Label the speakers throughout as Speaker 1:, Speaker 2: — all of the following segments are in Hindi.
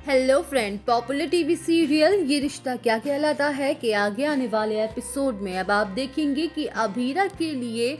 Speaker 1: Hello friend, popular TV serial ये रिश्ता क्या कहलाता है कि आगे आने वाले एपिसोड में अब आप देखेंगे कि अभीरा के लिए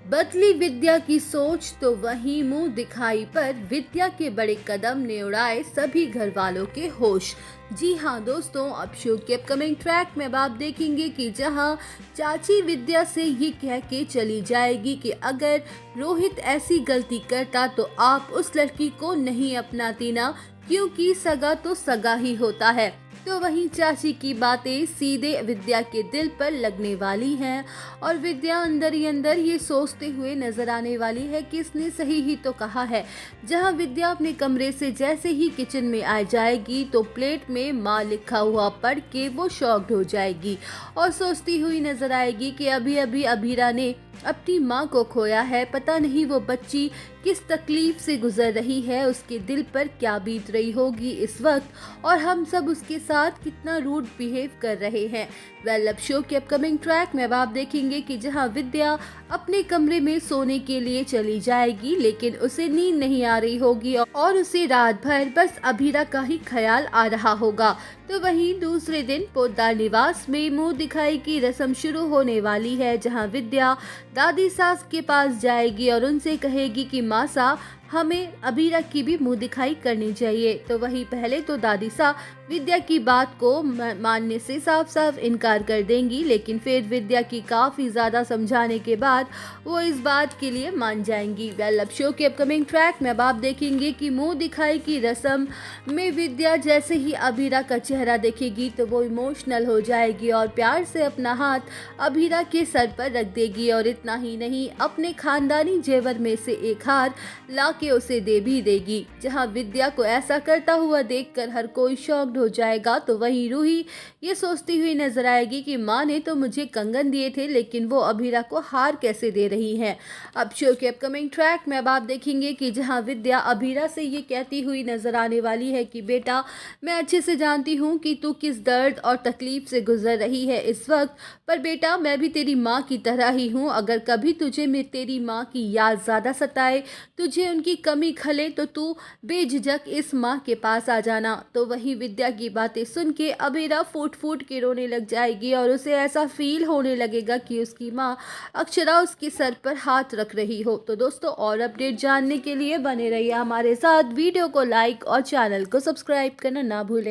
Speaker 1: बदली विद्या की सोच, तो वहीं मुंह दिखाई पर विद्या के बड़े कदम ने उड़ाए सभी घर वालों के होश। जी हाँ दोस्तों, अब शो के अपकमिंग ट्रैक में अब आप देखेंगे कि जहां चाची विद्या से ये कह के चली जाएगी कि अगर रोहित ऐसी गलती करता तो आप उस लड़की को नहीं अपनाती ना, क्योंकि सगा तो सगा ही होता है। तो वहीं चाची की बातें सीधे विद्या के दिल पर लगने वाली हैं और विद्या अंदर ही अंदर ये सोचते हुए नजर आने वाली है कि इसने सही ही तो कहा है। जहां विद्या अपने कमरे से जैसे ही किचन में आ जाएगी तो प्लेट में माँ लिखा हुआ पढ़ के वो शॉक्ड हो जाएगी और सोचती हुई नजर आएगी कि अभी अभी अभीरा ने अपनी माँ को खोया है। पता नहीं वो बच्ची किस तकलीफ से गुजर रही है, उसके दिल पर क्या बीत रही होगी इस वक्त, और हम सब उसके साथ कितना रूड बिहेव कर रहे हैं। वेल, अब शो के अपकमिंग ट्रैक में अब आप देखेंगे कि जहां विद्या अपने कमरे में सोने के लिए चली जाएगी, लेकिन उसे नींद नहीं आ रही होगी और उसे रात भर बस अभीरा का ही ख्याल आ रहा होगा। तो वहीं दूसरे दिन पोद्दार निवास में मुंह दिखाई की रस्म शुरू होने वाली है, जहां विद्या दादी सास के पास जाएगी और उनसे कहेगी कि मासा हमें अभीरा की भी मुंह दिखाई करनी चाहिए। तो वही पहले तो दादी सा विद्या की बात को मानने से साफ साफ इनकार कर देंगी, लेकिन फिर विद्या की काफ़ी ज़्यादा समझाने के बाद वो इस बात के लिए मान जाएंगी। वेल, अब शो के अपकमिंग ट्रैक में अब आप देखेंगे कि मुंह दिखाई की रस्म में विद्या जैसे ही अभीरा का चेहरा देखेगी तो वो इमोशनल हो जाएगी और प्यार से अपना हाथ अभीरा के सर पर रख देगी और इतना ही नहीं, अपने खानदानी जेवर में से एक हार ला के उसे दे भी देगी। जहां विद्या को ऐसा करता हुआ देखकर हर कोई शॉक्ड हो जाएगा, तो वहीं रूही ये सोचती हुई नजर आएगी कि माँ ने तो मुझे कंगन दिए थे, लेकिन वो अभीरा को हार कैसे दे रही है। अब शो के अपकमिंग ट्रैक में अब आप देखेंगे कि जहां विद्या अभीरा से ये कहती हुई नजर आने वाली है कि बेटा, मैं अच्छे से जानती हूँ कि तू किस दर्द और तकलीफ से गुजर रही है इस वक्त, पर बेटा मैं भी तेरी माँ की तरह ही हूँ। अगर कभी तुझे तेरी माँ की याद ज़्यादा सताए, तुझे उनकी कमी खले, तो तू बेझिझक इस माँ के पास आ जाना। तो वही विद्या की बातें सुन के अभीरा फूट फूट के रोने लग जाएगी और उसे ऐसा फील होने लगेगा कि उसकी माँ अक्षरा उसके सर पर हाथ रख रही हो। तो दोस्तों, और अपडेट जानने के लिए बने रहिए हमारे साथ। वीडियो को लाइक और चैनल को सब्सक्राइब करना ना भूलें।